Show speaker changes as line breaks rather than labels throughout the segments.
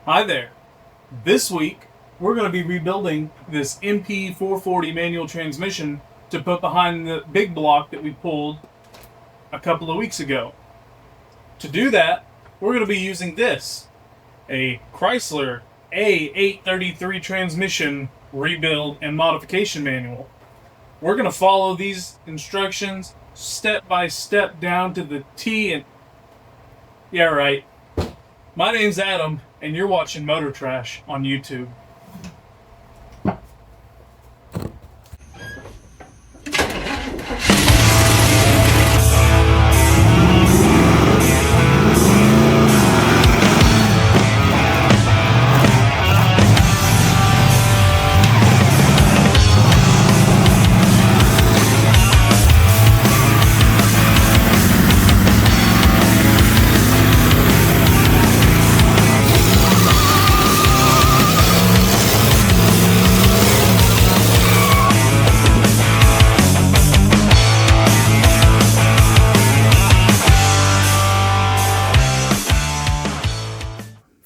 Hi there. This week, we're going to be rebuilding this NP-440 manual transmission to put behind the big block that we pulled a couple of weeks ago. To do that, we're going to be using this, a Chrysler A833 transmission rebuild and modification manual. We're going to follow these instructions step by step down to the T and... Yeah, right. My name's Adam, and you're watching Motor Trash on YouTube.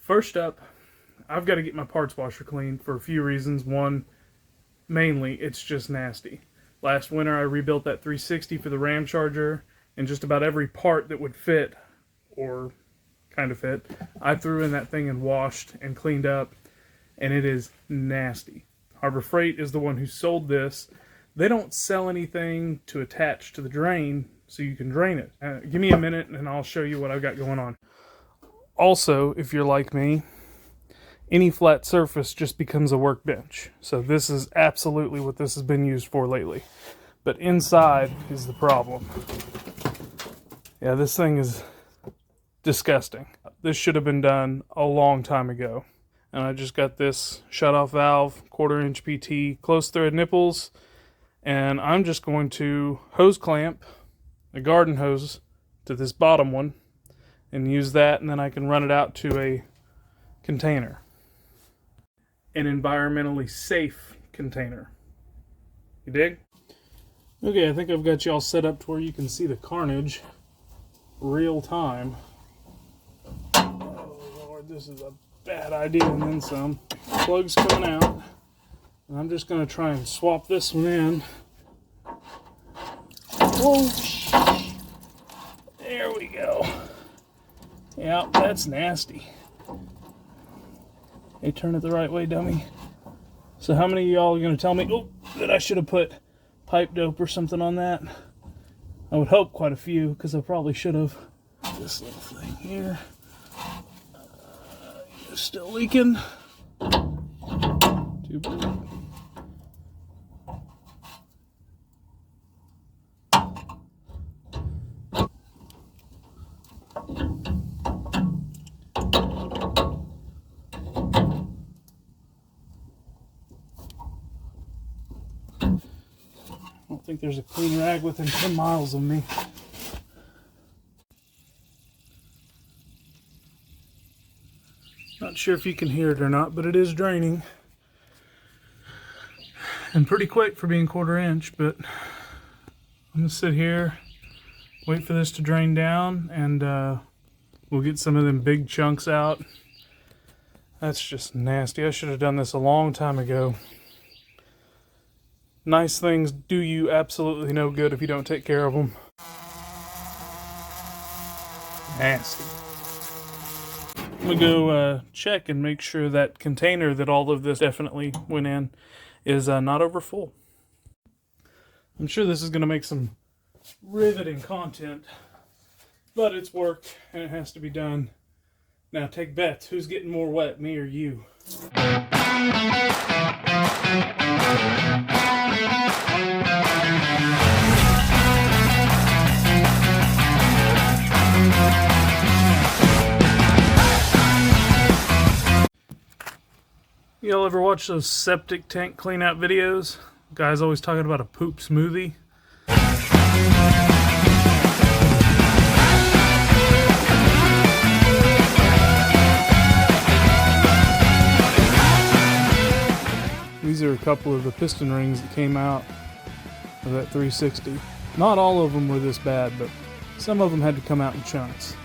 First up, I've got to get my parts washer clean for a few reasons. One, mainly, it's just nasty. Last winter I rebuilt that 360 for the Ram Charger, and just about every part that would fit, or kind of fit, I threw in that thing and washed and cleaned up, and it is nasty. Harbor Freight is the one who sold this. They don't sell anything to attach to the drain so you can drain it. Give me a minute and I'll show you what I've got going on. Also, if you're like me, any flat surface just becomes a workbench. So this is absolutely what this has been used for lately. But inside is the problem. Yeah, this thing is disgusting. This should have been done a long time ago. And I just got this shutoff valve, 1/4 inch PT, close thread nipples, and I'm just going to hose clamp a garden hose to this bottom one and use that, and then I can run it out to a container. An environmentally safe container. You dig? Okay, I think I've got you all set up to where you can see the carnage real time. Oh Lord, this is a bad idea and then some. Plug's coming out. And I'm just going to try and swap this one in. Whoa! There we go. Yeah, that's nasty. Hey, turn it the right way, dummy. So how many of y'all are going to tell me that I should have put pipe dope or something on that? I would hope quite a few, because I probably should have. This little thing here. Still leaking. Too bad. I don't think there's a clean rag within 10 miles of me. Not sure if you can hear it or not, but it is draining. And pretty quick for being 1/4 inch, but I'm going to sit here, wait for this to drain down, and we'll get some of them big chunks out. That's just nasty. I should have done this a long time ago. Nice things do you absolutely no good if you don't take care of them. Nasty. I'm going to go check and make sure that container that all of this definitely went in is not over full. I'm sure this is going to make some riveting content, but it's work and it has to be done. Now take bets. Who's getting more wet, me or you? Y'all ever watch those septic tank clean out videos? Guys always talking about a poop smoothie. These are a couple of the piston rings that came out of that 360. Not all of them were this bad, but some of them had to come out in chunks.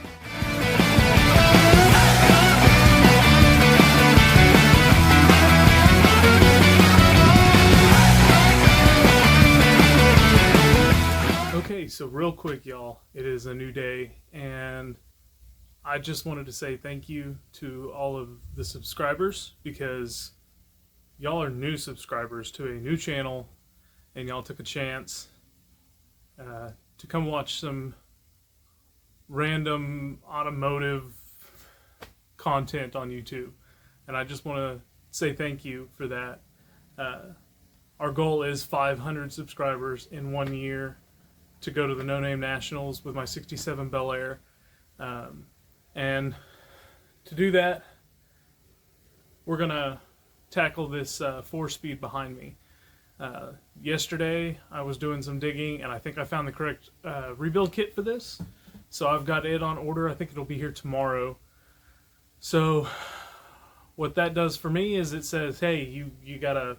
quick, y'all. It is a new day, and I just wanted to say thank you to all of the subscribers, because y'all are new subscribers to a new channel, and y'all took a chance to come watch some random automotive content on YouTube. And I just want to say thank you for that. Our goal is 500 subscribers in 1 year to go to the No Name Nationals with my 67 Bel Air. And to do that, we're going to tackle this 4-speed behind me. Yesterday, I was doing some digging, and I think I found the correct rebuild kit for this. So I've got it on order. I think it'll be here tomorrow. So what that does for me is it says, hey, you got to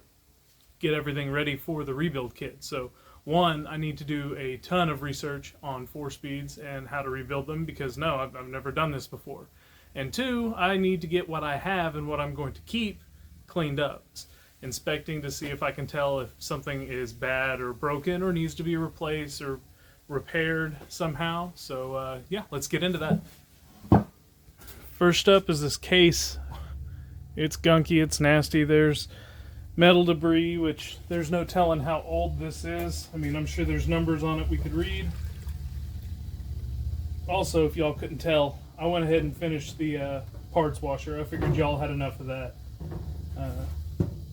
get everything ready for the rebuild kit. So one, I need to do a ton of research on 4-speeds and how to rebuild them, because no, I've never done this before. And two, I need to get what I have and what I'm going to keep cleaned up. Inspecting to see if I can tell if something is bad or broken or needs to be replaced or repaired somehow. So yeah, let's get into that. First up is this case. It's gunky, it's nasty. There's metal debris, which there's no telling how old this is. I mean, I'm sure there's numbers on it we could read. Also, if y'all couldn't tell, I went ahead and finished the parts washer. I figured y'all had enough of that.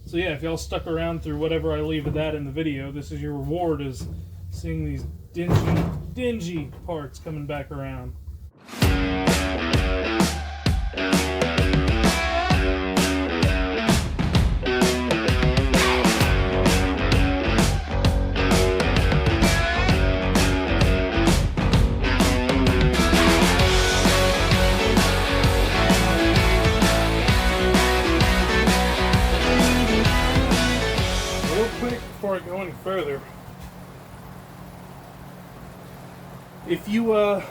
So yeah, if y'all stuck around through whatever I leave of that in the video, this is your reward, is seeing these dingy parts coming back around. Before I go any further, if you I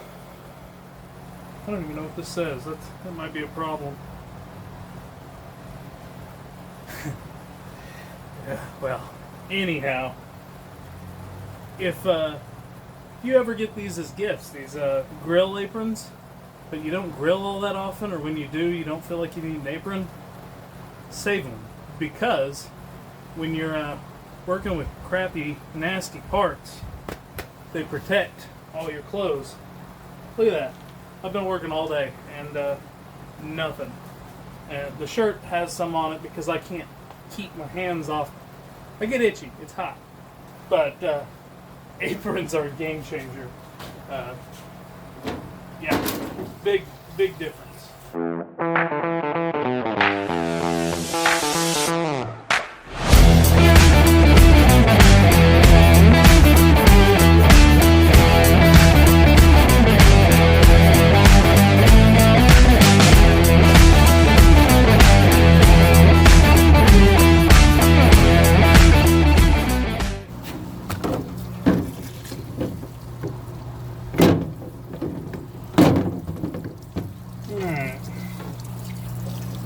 don't even know what this says. That might be a problem. Yeah, well, anyhow, if you ever get these as gifts, these grill aprons, but you don't grill all that often, or when you do, you don't feel like you need an apron, save them, because when you're working with crappy, nasty parts, they protect all your clothes. Look at that. I've been working all day and nothing. And the shirt has some on it because I can't keep my hands off. I get itchy. It's hot. But aprons are a game changer. Yeah, big difference.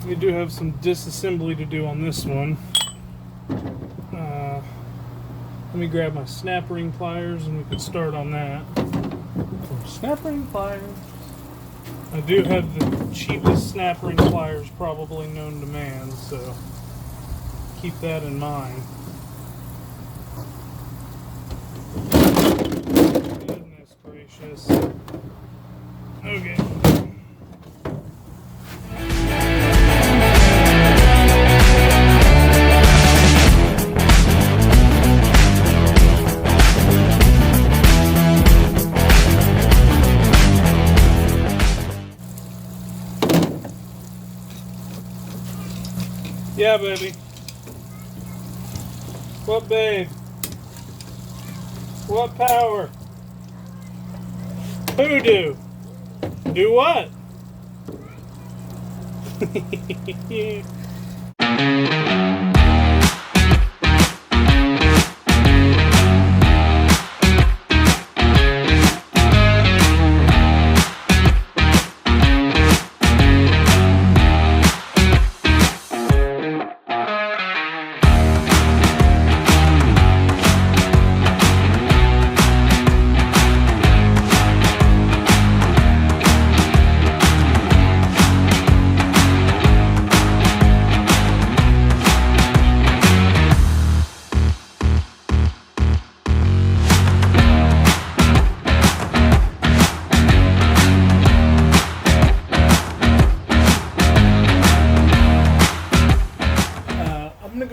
We do have some disassembly to do on this one. Let me grab my snap ring pliers and we can start on that. Snap ring pliers. I do have the cheapest snap ring pliers probably known to man, so keep that in mind. Goodness gracious. Okay. Yeah, baby. What, babe? What power? Who do? Do what?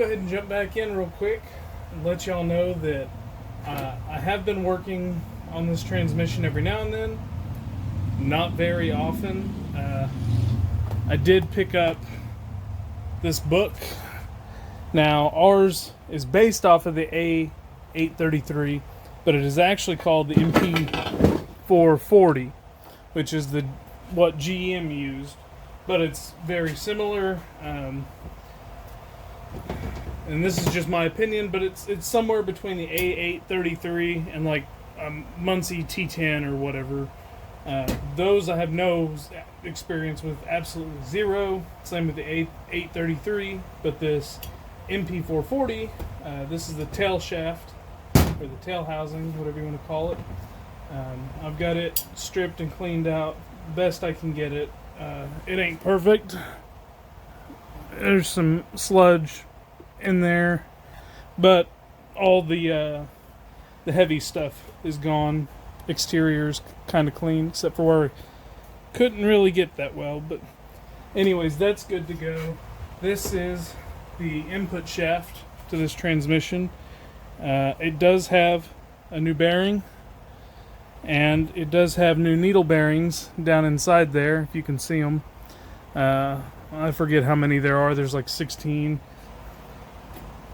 ahead and jump back in real quick and let y'all know that I have been working on this transmission every now and then, not very often. I did pick up this book. Now, ours is based off of the A833, but it is actually called the NP-440, which is what GM used, but it's very similar. And this is just my opinion, but it's somewhere between the A833 and like a Muncie T10 or whatever. Those I have no experience with, absolutely zero. Same with the A833, but this NP-440, this is the tail shaft, or the tail housing, whatever you want to call it. I've got it stripped and cleaned out best I can get it. It ain't perfect. There's some sludge in there, but all the heavy stuff is gone. Exterior's kind of clean, except for where I couldn't really get that well. But anyways, that's good to go. This is the input shaft to this transmission. It does have a new bearing, and it does have new needle bearings down inside there, if you can see them. I forget how many there are. There's like 16.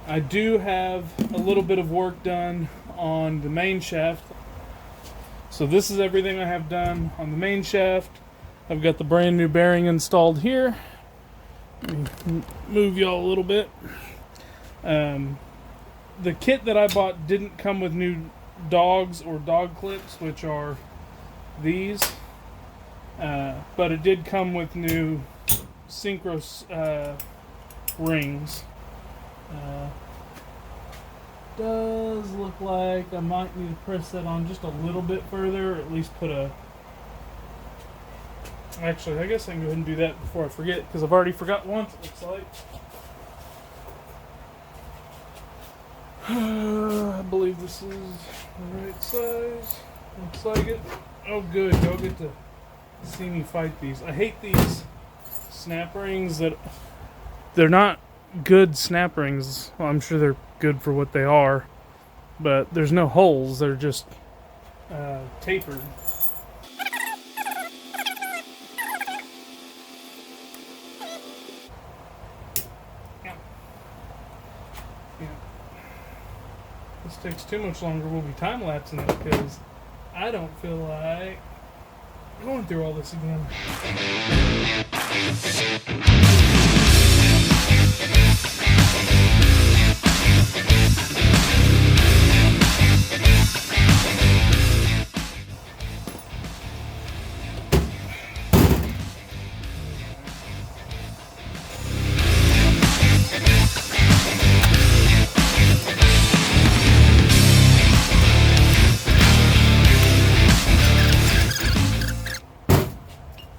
I do have a little bit of work done on the main shaft. So this is everything I have done on the main shaft. I've got the brand new bearing installed here. Let me move y'all a little bit. The kit that I bought didn't come with new dogs or dog clips, which are these. But it did come with new synchro rings. Does look like I might need to press that on just a little bit further, or at least put a... Actually, I guess I can go ahead and do that before I forget, because I've already forgot once, it looks like. I believe this is the right size. Looks like it. Oh good, y'all get to see me fight these. I hate these snap rings that... They're not good snap rings. Well, I'm sure they're good for what they are, but there's no holes. They're just tapered. Yeah. This takes too much longer. We'll be time lapsing it because I don't feel like going through all this again.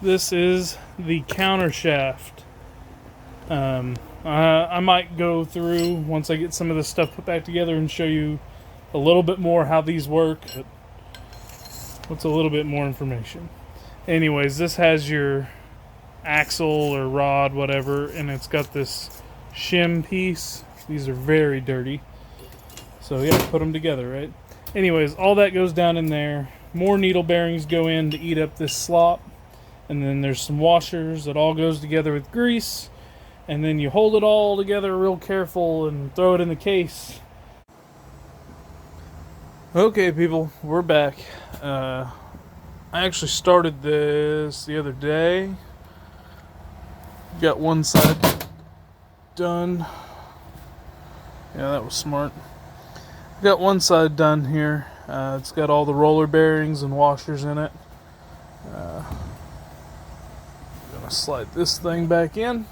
This is the counter shaft. I might go through once I get some of this stuff put back together and show you a little bit more how these work. What's a little bit more information? Anyways, this has your axle or rod, whatever, and it's got this shim piece. These are very dirty, so you gotta put them together, right? Anyways, all that goes down in there. More needle bearings go in to eat up this slop. And then there's some washers that all goes together with grease. And then you hold it all together real careful and throw it in the case. Okay, people, we're back. I actually started this the other day. Got one side done. Yeah, that was smart. Got one side done here. It's got all the roller bearings and washers in it. Slide this thing back in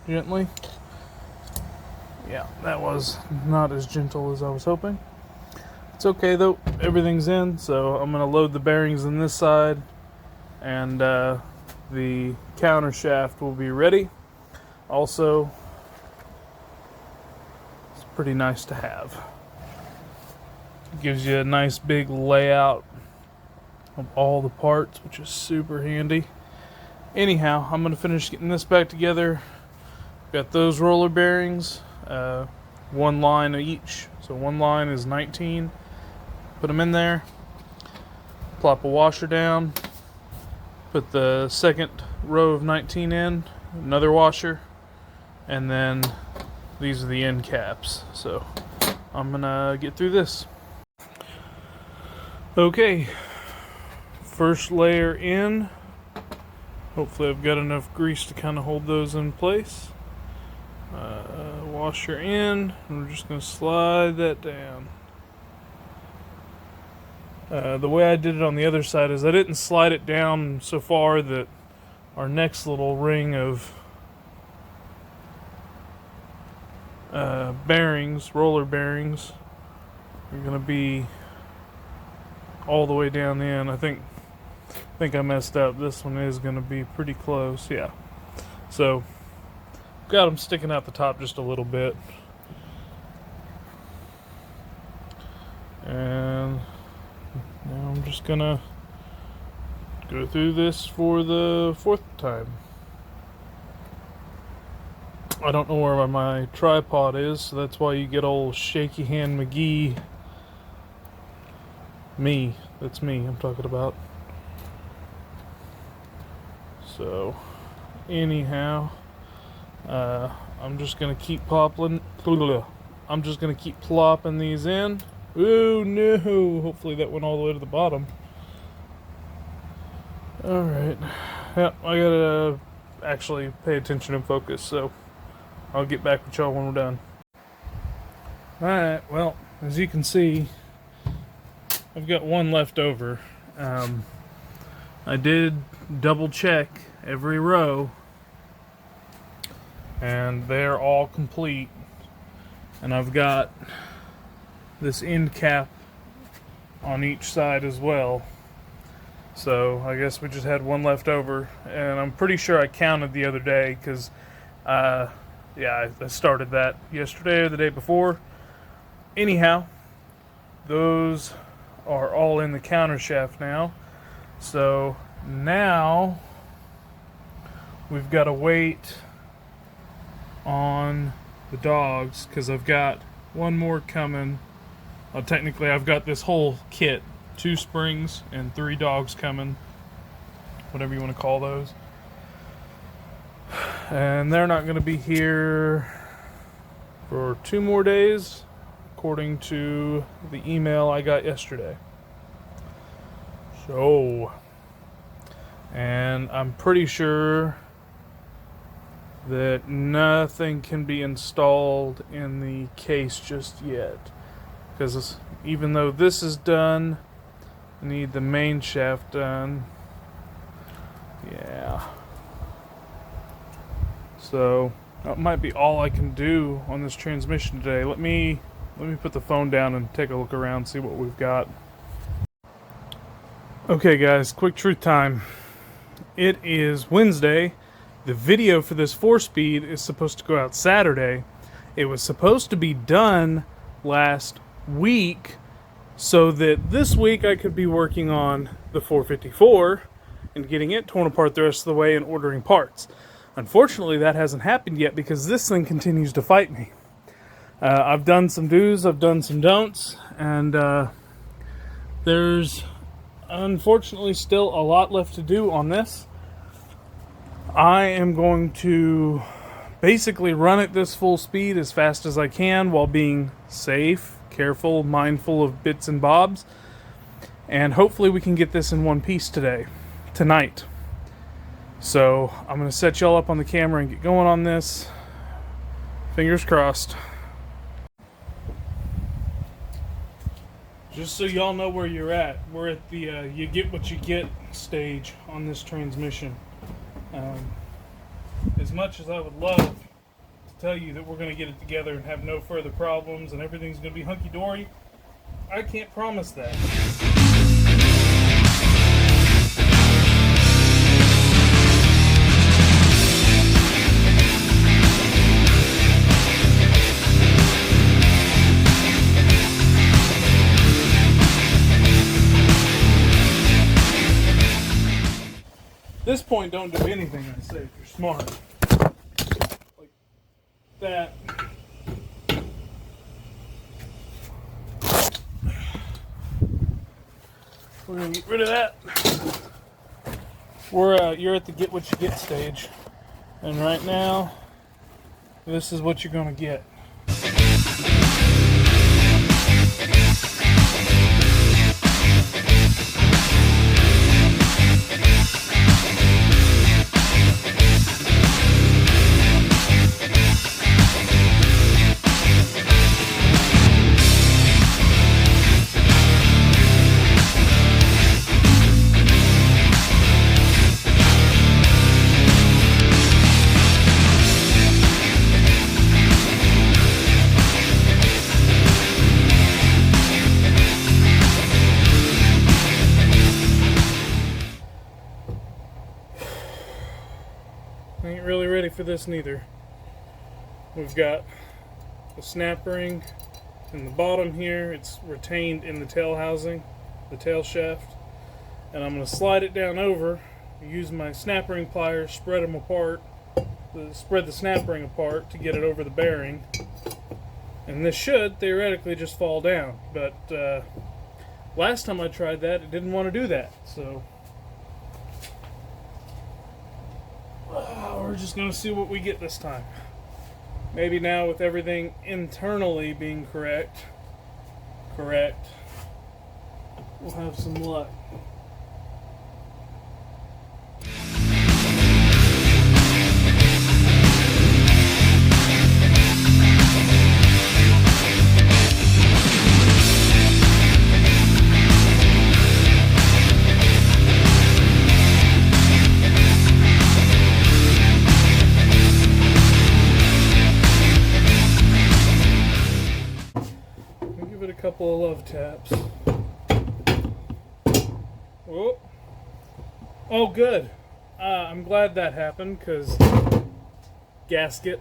gently. Yeah, that was not as gentle as I was hoping. It's okay though, everything's in, so I'm gonna load the bearings on this side, and the counter shaft will be ready. Also, it's pretty nice to have. It gives you a nice big layout of all the parts, which is super handy. Anyhow, I'm going to finish getting this back together. Got those roller bearings. one line each. So one line is 19. Put them in there. Plop a washer down. Put the second row of 19 in. Another washer. And then these are the end caps. So I'm gonna get through this. Okay. First layer in. Hopefully I've got enough grease to kind of hold those in place. Washer in. We're just going to slide that down. The way I did it on the other side is I didn't slide it down so far that our next little ring of bearings, roller bearings, are going to be all the way down in. I think I messed up. This one is going to be pretty close. Yeah. So got them sticking out the top just a little bit. And now I'm just going to go through this for the fourth time. I don't know where my tripod is, so that's why you get old shaky hand McGee. Me. That's me I'm talking about. So, anyhow, I'm just gonna keep plopping. I'm just gonna keep plopping these in. Oh no! Hopefully that went all the way to the bottom. All right. Yeah, I gotta actually pay attention and focus. So I'll get back with y'all when we're done. All right. Well, as you can see, I've got one left over. I did double check every row, and they're all complete. And I've got this end cap on each side as well. So I guess we just had one left over, and I'm pretty sure I counted the other day because, yeah, I started that yesterday or the day before. Anyhow, those are all in the counter shaft now. So now we've got to wait on the dogs because I've got one more coming. Well, technically I've got this whole kit, 2 springs and 3 dogs coming, whatever you want to call those. And they're not going to be here for 2 more days, according to the email I got yesterday. So, and I'm pretty sure that nothing can be installed in the case just yet, because even though this is done, I need the main shaft done. Yeah. So that might be all I can do on this transmission today. Let me put the phone down and take a look around, see what we've got. Okay guys, quick truth time. It is Wednesday. The video for this 4-speed is supposed to go out Saturday. It was supposed to be done last week so that this week I could be working on the 454 and getting it torn apart the rest of the way and ordering parts. Unfortunately, that hasn't happened yet because this thing continues to fight me. I've done some do's, I've done some don'ts, and there's unfortunately still a lot left to do on this. I am going to basically run at this full speed as fast as I can while being safe, careful, mindful of bits and bobs, and hopefully we can get this in one piece tonight. So I'm going to set y'all up on the camera and get going on this. Fingers crossed. Just so y'all know where you're at, we're at the you get what you get stage on this transmission. As much as I would love to tell you that we're going to get it together and have no further problems and everything's going to be hunky-dory, I can't promise that. At this point, don't do anything I say if you're smart. Like that. We're gonna get rid of that. You're at the get what you get stage, and right now, this is what you're gonna get. I ain't really ready for this neither. We've got the snap ring in the bottom here. It's retained in the tail housing, the tail shaft. And I'm going to slide it down over, use my snap ring pliers, spread them apart, spread the snap ring apart to get it over the bearing. And this should theoretically just fall down. But last time I tried that, it didn't want to do that. So we're just going to see what we get this time. Maybe now with everything internally being correct, we'll have some luck. Couple of love taps. Whoa. Oh, good. I'm glad that happened because gasket.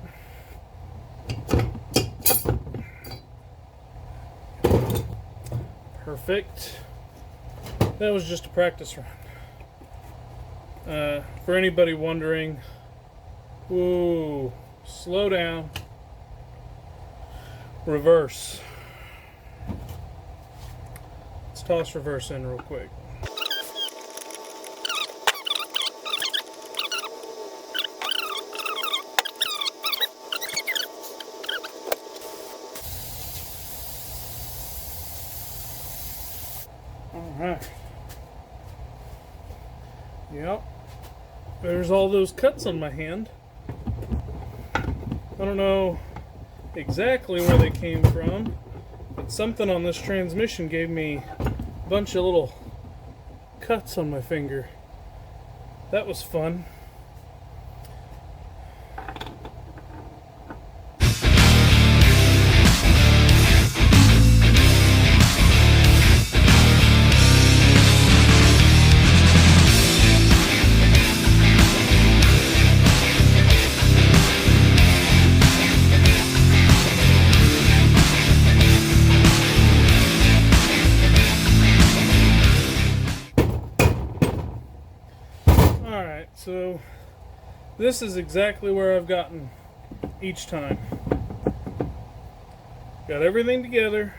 Perfect. That was just a practice run. For anybody wondering, ooh, slow down. Reverse. Toss reverse in real quick. Alright. Yep. There's all those cuts on my hand. I don't know exactly where they came from, but something on this transmission gave me bunch of little cuts on my finger. That was fun. So this is exactly where I've gotten each time. Got everything together,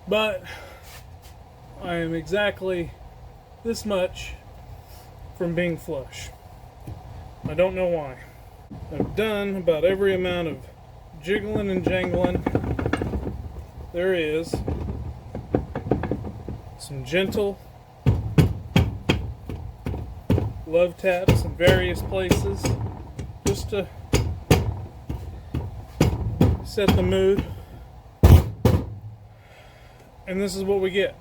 but I am exactly this much from being flush. I don't know why. I've done about every amount of jiggling and jangling there is. Some gentle love taps in various places just to set the mood, and this is what we get.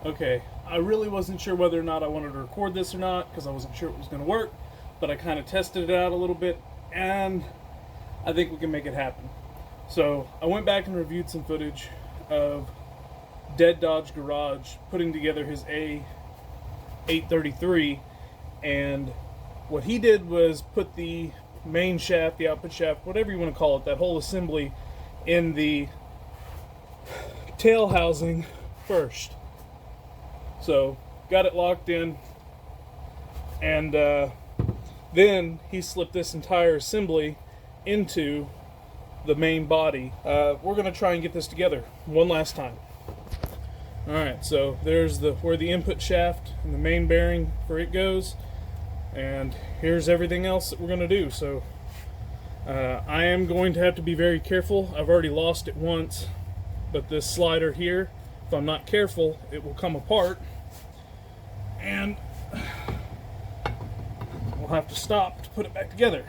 Okay, I really wasn't sure whether or not I wanted to record this or not because I wasn't sure it was going to work, but I kind of tested it out a little bit and I think we can make it happen. So I went back and reviewed some footage of Dead Dodge Garage putting together his A833, and what he did was put the main shaft, the output shaft, whatever you want to call it, that whole assembly in the tail housing first. So got it locked in, and then he slipped this entire assembly into the main body. We're going to try and get this together one last time. Alright, so there's where the input shaft and the main bearing for it goes, and here's everything else that we're going to do. So I am going to have to be very careful. I've already lost it once, but this slider here, if I'm not careful, it will come apart, and we'll have to stop to put it back together.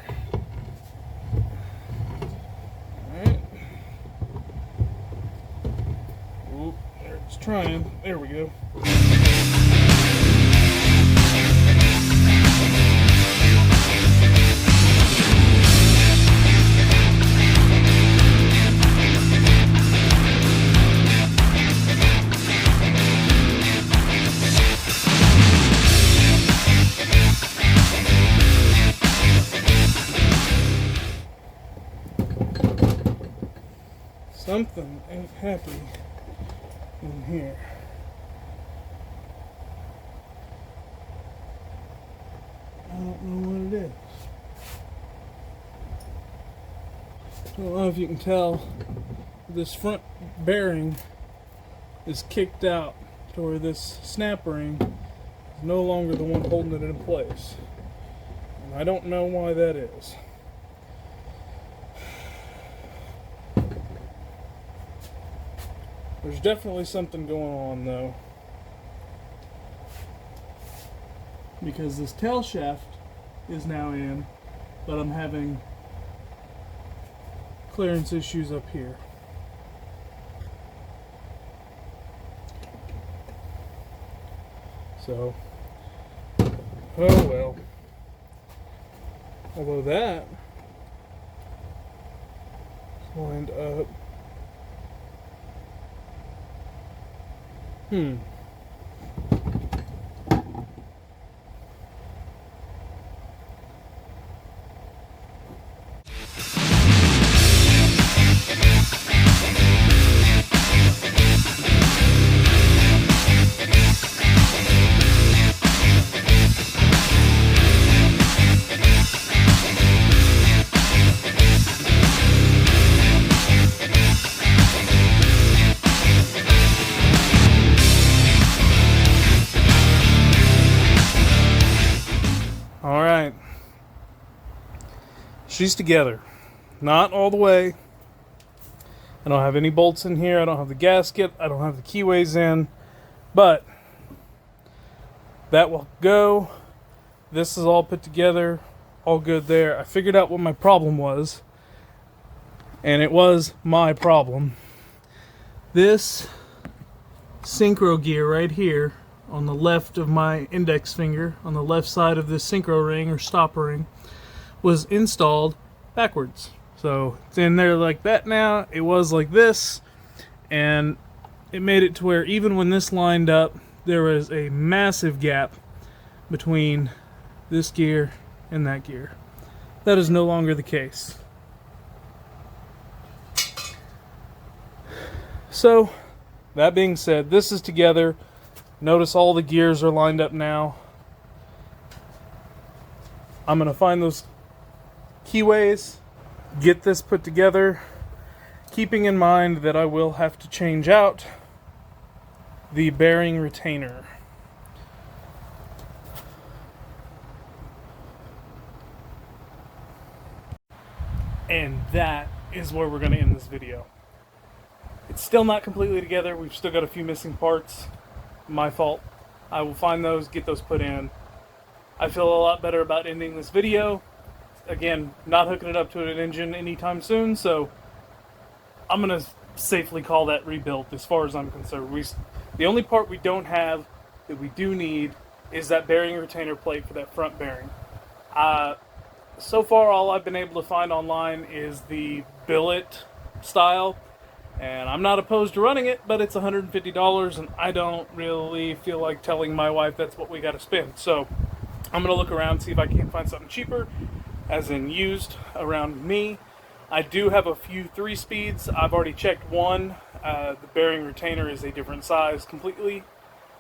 Alright. Oop, there it's trying. There we go. Something ain't happy in here. I don't know what it is. I don't know if you can tell, this front bearing is kicked out to where this snap ring is no longer the one holding it in place. And I don't know why that is. There's definitely something going on though, because this tail shaft is now in, but I'm having clearance issues up here. So, oh well. Although that is lined up. Alright. She's together. Not all the way. I don't have any bolts in here. I don't have the gasket. I don't have the keyways in. But that will go. This is all put together. All good there. I figured out what my problem was. And it was my problem. This synchro gear right here on the left of my index finger, on the left side of this synchro ring or stopper ring, was installed backwards. So it's in there like that now. It was like this, and it made it to where even when this lined up, there was a massive gap between this gear and that gear. That is no longer the case. So, that being said, this is together. Notice all the gears are lined up now. I'm going to find those keyways, get this put together, keeping in mind that I will have to change out the bearing retainer. And that is where we're going to end this video. It's still not completely together. We've still got a few missing parts. My fault. I will find those, get those put in. I feel a lot better about ending this video. Again, not hooking it up to an engine anytime soon, so I'm going to safely call that rebuilt as far as I'm concerned. The only part we don't have that we do need is that bearing retainer plate for that front bearing. So far, all I've been able to find online is the billet style. And I'm not opposed to running it, but it's $150, and I don't really feel like telling my wife that's what we got to spend. So I'm going to look around, see if I can find something cheaper, as in used, around me. I do have a few 3-speeds. I've already checked one. The bearing retainer is a different size completely.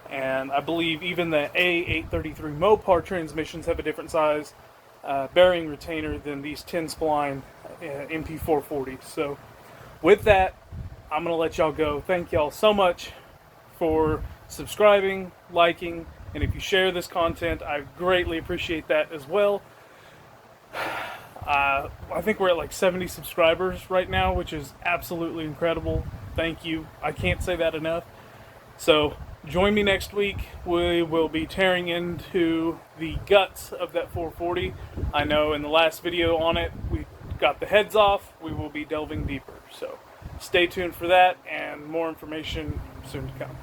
And I believe even the A833 Mopar transmissions have a different size bearing retainer than these 10-spline NP-440. So with that, I'm going to let y'all go. Thank y'all so much for subscribing, liking, and if you share this content, I greatly appreciate that as well. I think we're at like 70 subscribers right now, which is absolutely incredible. Thank you. I can't say that enough. So join me next week. We will be tearing into the guts of that 440. I know in the last video on it, we got the heads off. We will be delving deeper. So stay tuned for that, and more information soon to come.